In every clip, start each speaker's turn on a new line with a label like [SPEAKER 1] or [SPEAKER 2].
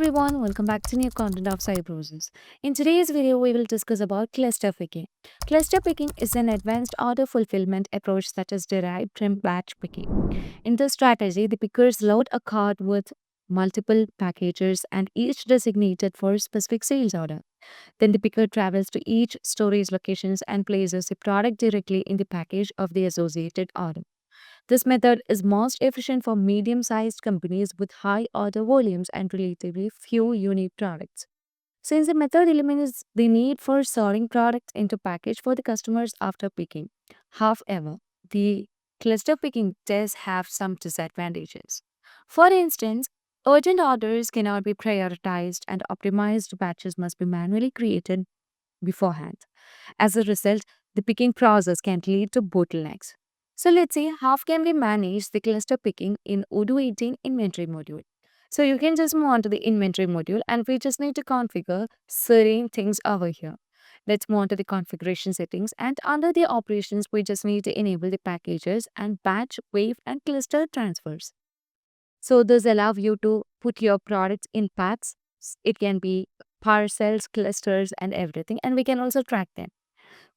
[SPEAKER 1] everyone, welcome back to new content of Cyproses. In today's video, we will discuss about cluster picking. Cluster picking is an advanced order fulfillment approach that is derived from batch picking. In this strategy, the pickers load a cart with multiple packages and each designated for a specific sales order. Then the picker travels to each storage locations and places the product directly in the package of the associated order. This method is most efficient for medium sized companies with high order volumes and relatively few unique products. Since the method eliminates the need for sorting products into package for the customers after picking. However, the cluster picking does have some disadvantages. For instance, urgent orders cannot be prioritized and optimized batches must be manually created beforehand. As a result, the picking process can lead to bottlenecks. So let's see how can we manage the cluster picking in Odoo 18 inventory module. So you can just move on to the inventory module and we just need to configure certain things over here. Let's move on to the configuration settings and under the operations we just need to enable the packages and batch, wave and cluster transfers. So this allow you to put your products in packs. It can be parcels, clusters and everything and we can also track them.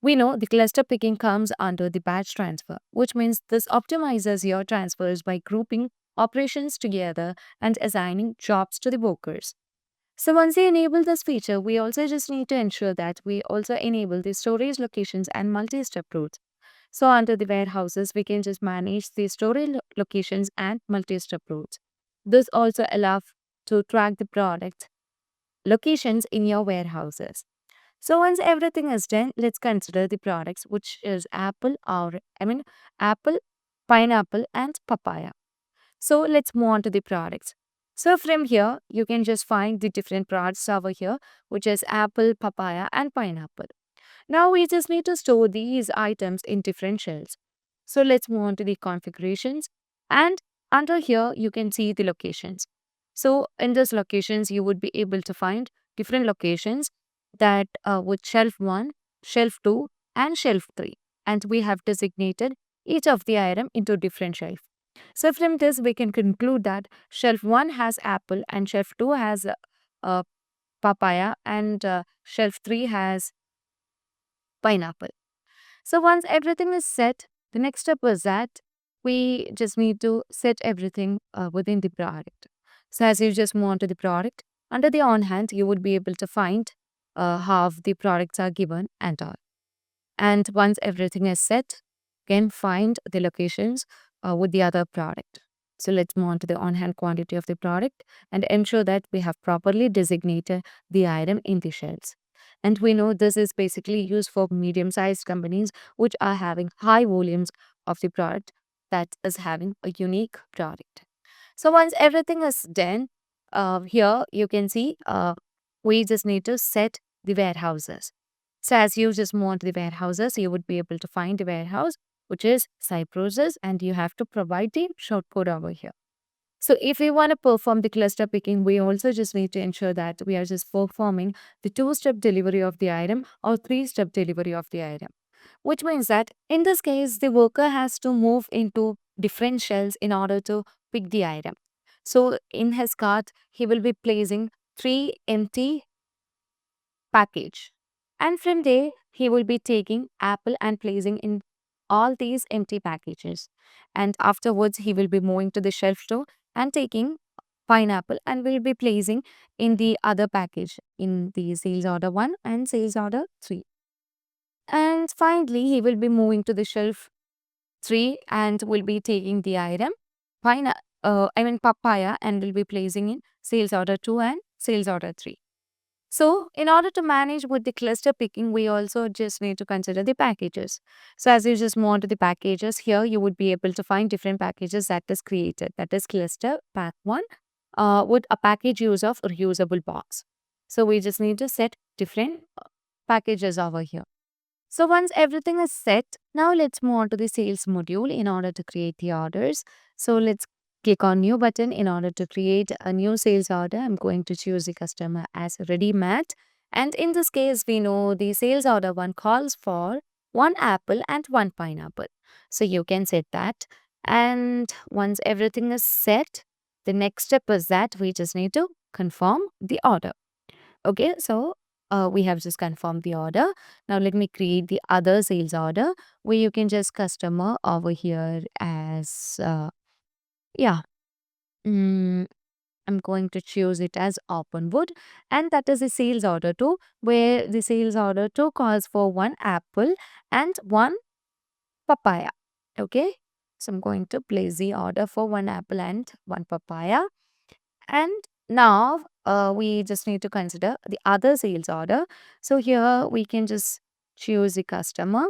[SPEAKER 1] We know the cluster picking comes under the batch transfer, which means this optimizes your transfers by grouping operations together and assigning jobs to the workers. So once we enable this feature, we also just need to ensure that we also enable the storage locations and multi-step routes. So under the warehouses, we can just manage the storage locations and multi-step routes. This also allows to track the product locations in your warehouses. So once everything is done, let's consider the products, which is apple, pineapple, and papaya. So let's move on to the products. So from here, you can just find the different products over here, which is apple, papaya, and pineapple. Now we just need to store these items in different shells. So let's move on to the configurations. And under here, you can see the locations. So in these locations, you would be able to find different locations that with shelf 1, shelf 2, and shelf 3. And we have designated each of the item into different shelf. So from this, we can conclude that shelf 1 has apple and shelf 2 has papaya and shelf 3 has pineapple. So once everything is set, the next step is that we just need to set everything within the product. So as you just move on to the product, under the on hand, you would be able to find how the products are given and all. And once everything is set, you can find the locations with the other product. So let's move on to the on hand quantity of the product and ensure that we have properly designated the item in the shelves. And we know this is basically used for medium sized companies which are having high volumes of the product that is having a unique product. So once everything is done, here you can see we just need to set the warehouses. So as you just move on to the warehouses, you would be able to find the warehouse, which is Cyproses, and you have to provide the short code over here. So if we want to perform the cluster picking, we also just need to ensure that we are just performing the two-step delivery of the item or three-step delivery of the item. Which means that in this case, the worker has to move into different shells in order to pick the item. So in his cart, he will be placing 3 empty package. And from there, he will be taking apple and placing in all these empty packages. And afterwards, he will be moving to the shelf store and taking pineapple and will be placing in the other package in the sales order 1 and sales order 3. And finally, he will be moving to the shelf 3 and will be taking the item papaya and will be placing in sales order 2 and sales order 3. So, in order to manage with the cluster picking, we also just need to consider the packages. So, as you just move on to the packages, here you would be able to find different packages that is created. That is cluster pack 1 with a package use of reusable box. So, we just need to set different packages over here. So, once everything is set, now let's move on to the sales module in order to create the orders. So, let's click on new button in order to create a new sales order. I'm going to choose the customer as ready mat. And in this case, we know the sales order 1 calls for 1 apple and 1 pineapple. So you can set that. And once everything is set, the next step is that we just need to confirm the order. Okay, so we have just confirmed the order. Now let me create the other sales order where you can just customer over here as yeah. Mm, I'm going to choose it as Openwood, and that is a sales order too, where the sales order too calls for one apple and one papaya. Okay, so I'm going to place the order for one apple and one papaya. And now we just need to consider the other sales order. So here we can just choose the customer.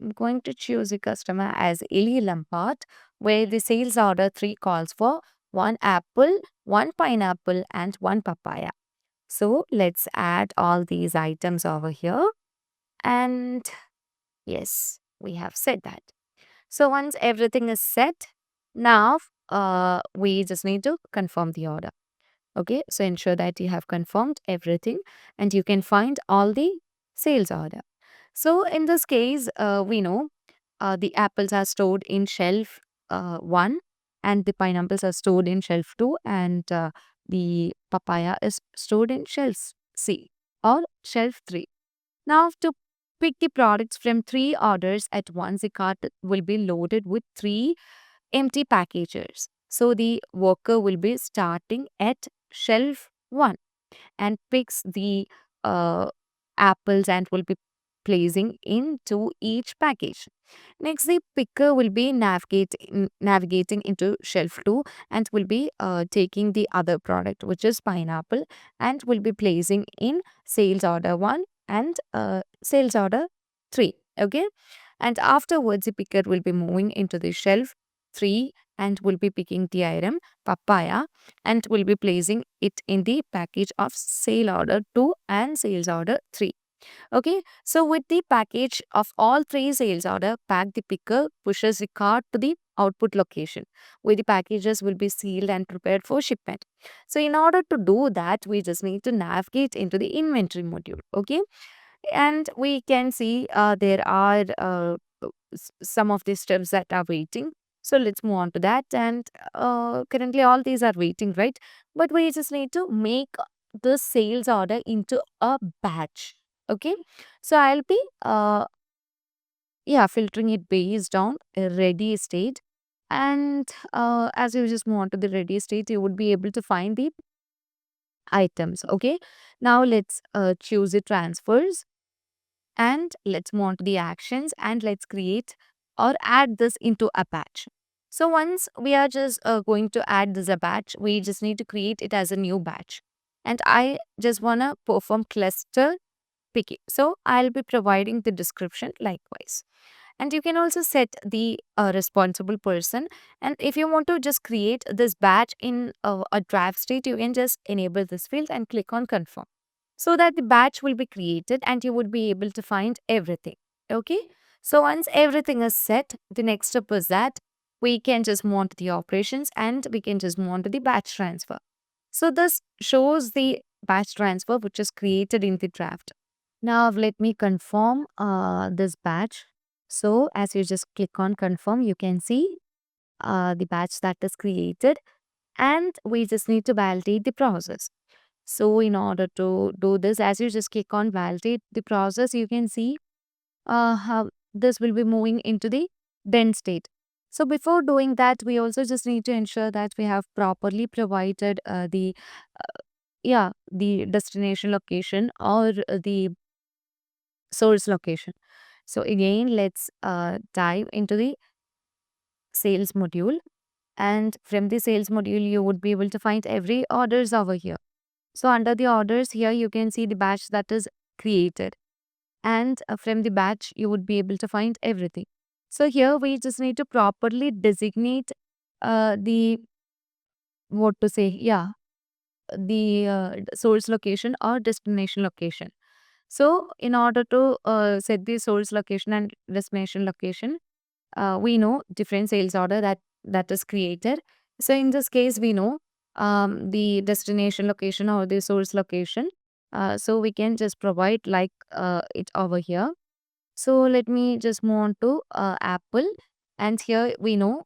[SPEAKER 1] I'm going to choose the customer as Eli Lampard, where the sales order 3 calls for one apple, one pineapple, and one papaya. So let's add all these items over here. And yes, we have said that. So once everything is set, now we just need to confirm the order. Okay, so ensure that you have confirmed everything and you can find all the sales order. So in this case, we know the apples are stored in shelf 1 and the pineapples are stored in shelf 2 and the papaya is stored in shelf C or shelf 3. Now to pick the products from 3 orders at once, the cart will be loaded with 3 empty packages. So the worker will be starting at shelf 1 and picks the uh, apples and will be placing into each package. Next, the picker will be navigating into shelf 2 and will be taking the other product, which is pineapple, and will be placing in sales order 1 and sales order 3. Okay. And afterwards, the picker will be moving into the shelf 3 and will be picking the item papaya and will be placing it in the package of sale order 2 and sales order 3. Okay, so with the package of all 3 sales order packed, the picker pushes the cart to the output location where the packages will be sealed and prepared for shipment. So in order to do that, we just need to navigate into the inventory module. Okay, and we can see there are some of the steps that are waiting. So let's move on to that. And currently, all these are waiting, right? But we just need to make the sales order into a batch. Okay, so I'll be filtering it based on a ready state. And as you just move on to the ready state, you would be able to find the items. Okay, now let's choose the transfers and let's move on to the actions and let's create or add this into a batch. So once we are just going to add this a batch, we just need to create it as a new batch. And I just want to perform cluster picking. So I'll be providing the description likewise. And you can also set the responsible person. And if you want to just create this batch in a draft state, you can just enable this field and click on confirm so that the batch will be created and you would be able to find everything. Okay. So once everything is set, the next step is that we can just move on to the operations and we can just move on to the batch transfer. So this shows the batch transfer which is created in the draft. Now let me confirm this batch. So as you just click on confirm, you can see the batch that is created and we just need to validate the process. So in order to do this, as you just click on validate the process, you can see how this will be moving into the then state. So before doing that, we also just need to ensure that we have properly provided the destination location or the source location. So again, let's dive into the sales module. And from the sales module, you would be able to find every orders over here. So under the orders here, you can see the batch that is created. And from the batch, you would be able to find everything. So here we just need to properly designate the, what to say, the source location or destination location. So in order to set the source location and destination location, we know different sales order that is created. So in this case, we know the destination location or the source location. So we can just provide like it over here. So let me just move on to Apple. And here we know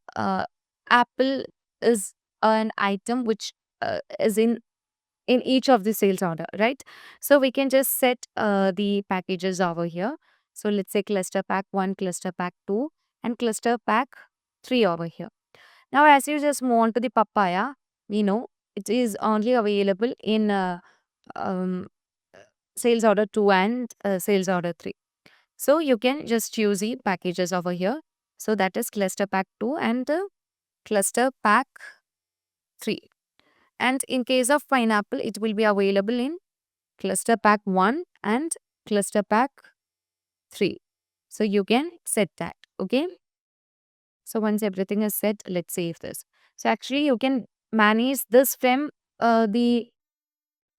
[SPEAKER 1] Apple is an item which is in in each of the sales order, right? So we can just set the packages over here. So let's say cluster pack 1, cluster pack 2, and cluster pack 3 over here. Now, as you just move on to the papaya, we know it is only available in um, sales order 2 and sales order 3. So you can just choose the packages over here. So that is cluster pack 2 and cluster pack 3. And in case of pineapple, it will be available in cluster pack 1 and cluster pack 3. So you can set that. Okay. So once everything is set, let's save this. So actually, you can manage this from the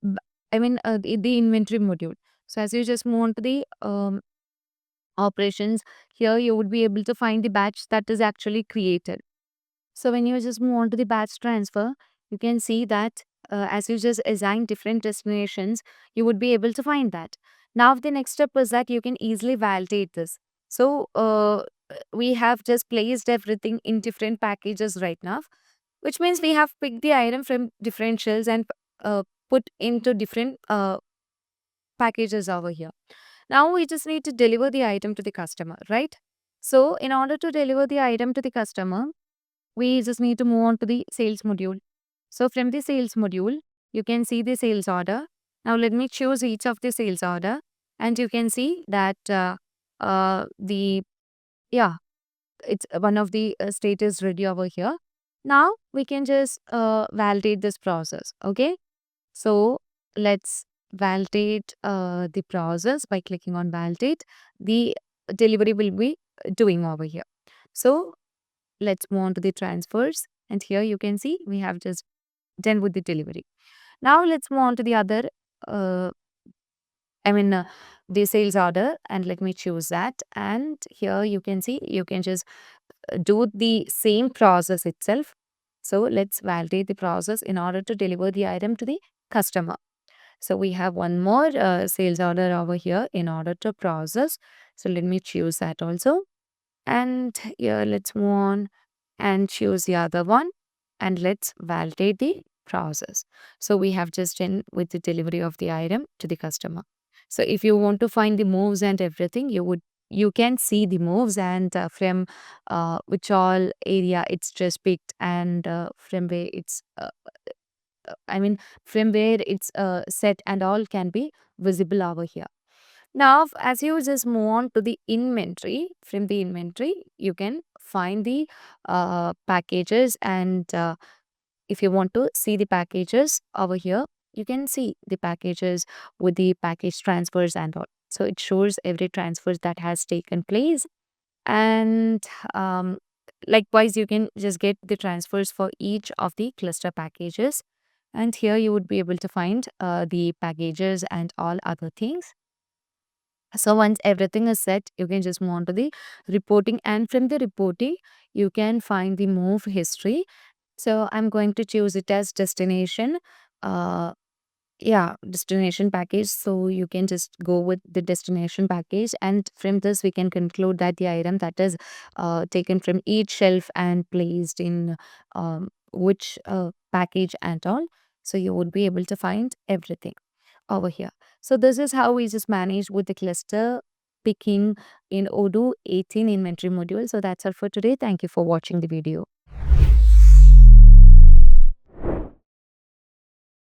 [SPEAKER 1] b- the inventory module. So as you just move on to the operations, here you would be able to find the batch that is actually created. So when you just move on to the batch transfer, you can see that as you just assign different destinations, you would be able to find that. Now the next step is that you can easily validate this. So we have just placed everything in different packages right now, which means we have picked the item from different shelves and put into different packages over here. Now we just need to deliver the item to the customer, right? So in order to deliver the item to the customer, we just need to move on to the sales module. So from the sales module, you can see the sales order. Now let me choose each of the sales order, and you can see that the yeah, it's one of the state is ready over here. Now we can just validate this process. Okay, so let's validate the process by clicking on validate. The delivery will be doing over here. So let's move on to the transfers. And here you can see we have just done with the delivery. Now let's move on to the other, uh, I mean, uh, the sales order. And let me choose that. And here you can see you can just do the same process itself. So let's validate the process in order to deliver the item to the customer. So we have one more sales order over here in order to process. So let me choose that also. And here let's move on and choose the other one, and let's validate the process. So we have just done with the delivery of the item to the customer. So if you want to find the moves and everything, you can see the moves and from which all area it's just picked, and from where it's from where it's set and all can be visible over here. Now, as you just move on to the inventory, from the inventory, you can find the packages, and if you want to see the packages over here, you can see the packages with the package transfers and all. So it shows every transfer that has taken place, and um, likewise, you can just get the transfers for each of the cluster packages. And here you would be able to find the packages and all other things. So once everything is set, you can just move on to the reporting, and from the reporting, you can find the move history. So I'm going to choose it as destination. Uh, destination package. So you can just go with the destination package, and from this we can conclude that the item that is taken from each shelf and placed in which package and all. So you would be able to find everything over here. So this is how we just manage with the cluster picking in Odoo 18 inventory module. So that's all for today. Thank you for watching the video.